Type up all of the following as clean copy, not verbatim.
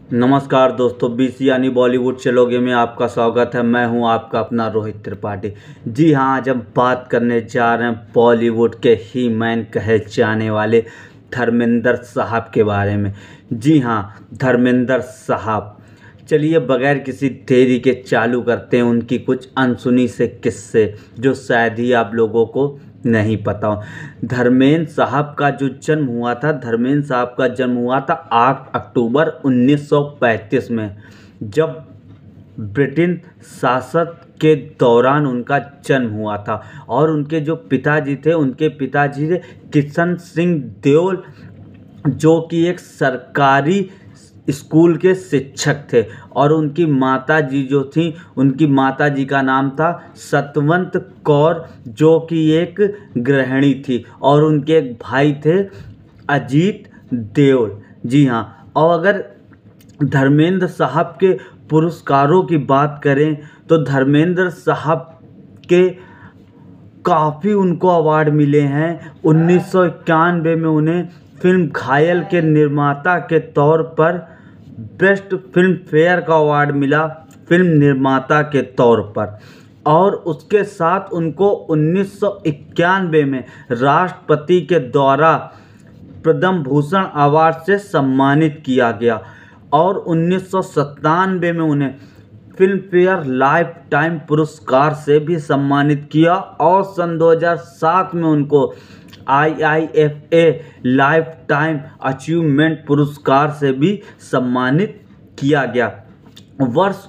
नमस्कार दोस्तों, बीसी यानी बॉलीवुड चलोगे में आपका स्वागत है। मैं हूं आपका अपना रोहित त्रिपाठी। जी हां, आज हम बात करने जा रहे हैं बॉलीवुड के ही मैन कहे जाने वाले धर्मेंद्र साहब के बारे में। जी हां, धर्मेंद्र साहब। चलिए बगैर किसी देरी के चालू करते हैं उनकी कुछ अनसुनी से किस्से जो शायद ही आप लोगों को नहीं पता हो। धर्मेंद्र साहब का जो जन्म हुआ था, धर्मेंद्र साहब का जन्म हुआ था 8 अक्टूबर 1935 में, जब ब्रिटेन शासक के दौरान उनका जन्म हुआ था। और उनके जो पिताजी थे, उनके पिताजी थे किशन सिंह देओल, जो कि एक सरकारी स्कूल के शिक्षक थे। और उनकी माताजी जो थी, उनकी माताजी का नाम था सतवंत कौर, जो कि एक गृहिणी थी। और उनके एक भाई थे अजीत देओल। जी हाँ, और अगर धर्मेंद्र साहब के पुरस्कारों की बात करें तो धर्मेंद्र साहब के काफ़ी उनको अवार्ड मिले हैं। 1991 में उन्हें फिल्म घायल के निर्माता के तौर पर बेस्ट फिल्म फेयर का अवार्ड मिला, फिल्म निर्माता के तौर पर। और उसके साथ उनको 1991 में राष्ट्रपति के द्वारा पद्म भूषण अवार्ड से सम्मानित किया गया। और 1997 में उन्हें फिल्म फेयर लाइफ टाइम पुरस्कार से भी सम्मानित किया। और सन 2007 में उनको IIFA लाइफ टाइम अचीवमेंट पुरस्कार से भी सम्मानित किया गया। वर्ष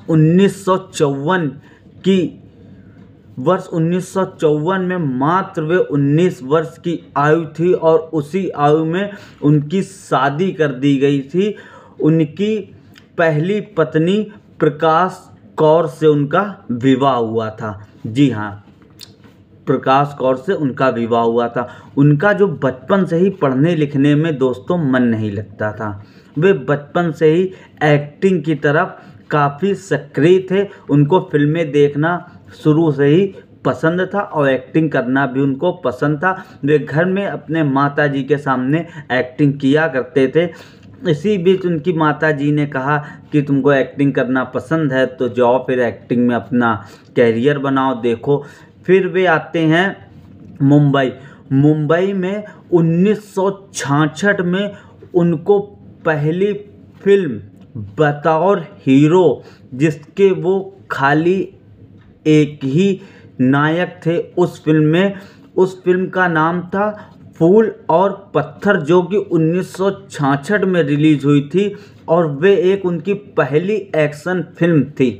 1954 में मात्र वे 19 वर्ष की आयु थी और उसी आयु में उनकी शादी कर दी गई थी। उनकी पहली पत्नी प्रकाश कौर से उनका विवाह हुआ था। जी हाँ, प्रकाश कौर से उनका विवाह हुआ था। उनका जो बचपन से ही पढ़ने लिखने में दोस्तों मन नहीं लगता था। वे बचपन से ही एक्टिंग की तरफ काफ़ी सक्रिय थे। उनको फिल्में देखना शुरू से ही पसंद था और एक्टिंग करना भी उनको पसंद था। वे घर में अपने माताजी के सामने एक्टिंग किया करते थे। इसी बीच उनकी माताजी ने कहा कि तुमको एक्टिंग करना पसंद है तो जाओ फिर एक्टिंग में अपना कैरियर बनाओ, देखो। फिर वे आते हैं मुंबई में 1966 में उनको पहली फिल्म बतौर हीरो, जिसके वो खाली एक ही नायक थे उस फिल्म का नाम था फूल और पत्थर, जो कि 1966 में रिलीज हुई थी। और वे एक उनकी पहली एक्शन फिल्म थी।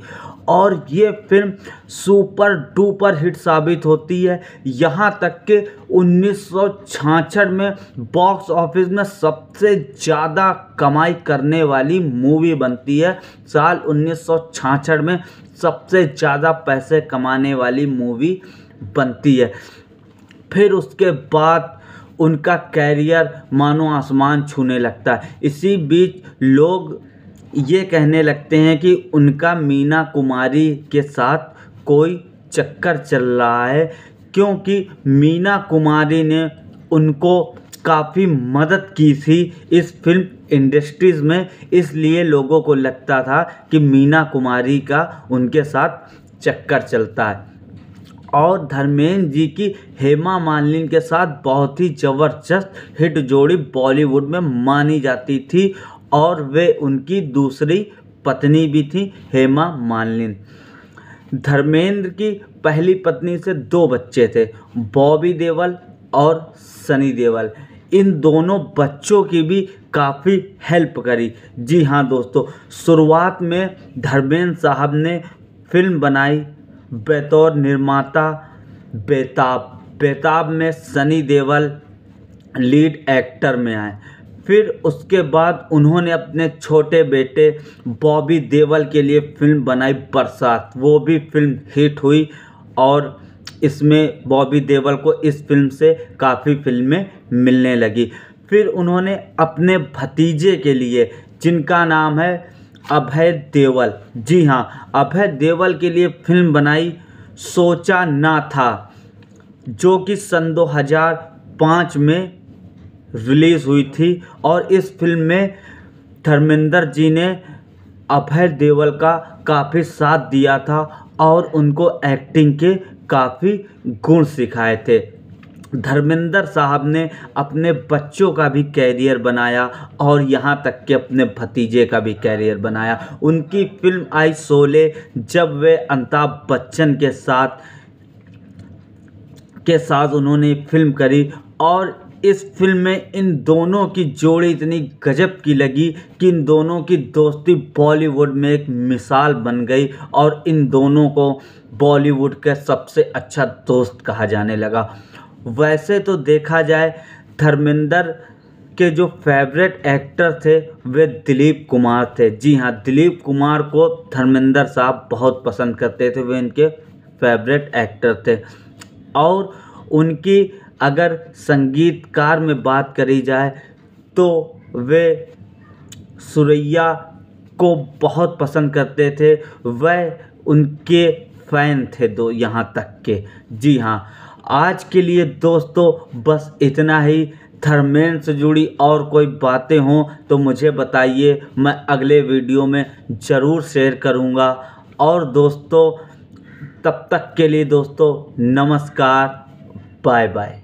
और ये फिल्म सुपर डुपर हिट साबित होती है। यहाँ तक कि 1966 में बॉक्स ऑफिस में सबसे ज़्यादा कमाई करने वाली मूवी बनती है। साल 1966 में सबसे ज़्यादा पैसे कमाने वाली मूवी बनती है। फिर उसके बाद उनका कैरियर मानो आसमान छूने लगता है। इसी बीच लोग ये कहने लगते हैं कि उनका मीना कुमारी के साथ कोई चक्कर चल रहा है, क्योंकि मीना कुमारी ने उनको काफ़ी मदद की थी इस फिल्म इंडस्ट्रीज़ में। इसलिए लोगों को लगता था कि मीना कुमारी का उनके साथ चक्कर चलता है। और धर्मेंद्र जी की हेमा मालिनी के साथ बहुत ही ज़बरदस्त हिट जोड़ी बॉलीवुड में मानी जाती थी। और वे उनकी दूसरी पत्नी भी थी हेमा मालिनी। धर्मेंद्र की पहली पत्नी से 2 बच्चे थे, बॉबी देओल और सनी देओल। इन दोनों बच्चों की भी काफ़ी हेल्प करी। जी हाँ दोस्तों, शुरुआत में धर्मेंद्र साहब ने फिल्म बनाई बतौर निर्माता बेताब में सनी देओल लीड एक्टर में आए। फिर उसके बाद उन्होंने अपने छोटे बेटे बॉबी देओल के लिए फिल्म बनाई बरसात। वो भी फिल्म हिट हुई और इसमें बॉबी देओल को इस फिल्म से काफ़ी फिल्में मिलने लगी। फिर उन्होंने अपने भतीजे के लिए, जिनका नाम है अभय देओल, जी हाँ, अभय देओल के लिए फिल्म बनाई सोचा ना था, जो कि सन 2005 में रिलीज़ हुई थी। और इस फिल्म में धर्मेंद्र जी ने अभय देओल का काफ़ी साथ दिया था और उनको एक्टिंग के काफ़ी गुण सिखाए थे। धर्मेंद्र साहब ने अपने बच्चों का भी कैरियर बनाया और यहाँ तक कि अपने भतीजे का भी कैरियर बनाया। उनकी फिल्म आई शोले, जब वे अमिताभ बच्चन के साथ उन्होंने फिल्म करी और इस फिल्म में इन दोनों की जोड़ी इतनी गजब की लगी कि इन दोनों की दोस्ती बॉलीवुड में एक मिसाल बन गई और इन दोनों को बॉलीवुड का सबसे अच्छा दोस्त कहा जाने लगा। वैसे तो देखा जाए धर्मेंद्र के जो फेवरेट एक्टर थे वे दिलीप कुमार थे। जी हाँ, दिलीप कुमार को धर्मेंद्र साहब बहुत पसंद करते थे, वे इनके फेवरेट एक्टर थे। और उनकी अगर संगीतकार में बात करी जाए तो वे सुरैया को बहुत पसंद करते थे, वह उनके फ़ैन थे दो यहाँ तक के। जी हाँ, आज के लिए दोस्तों बस इतना ही। धर्मेंद्र से जुड़ी और कोई बातें हों तो मुझे बताइए, मैं अगले वीडियो में ज़रूर शेयर करूँगा। और दोस्तों तब तक के लिए दोस्तों नमस्कार, बाय बाय।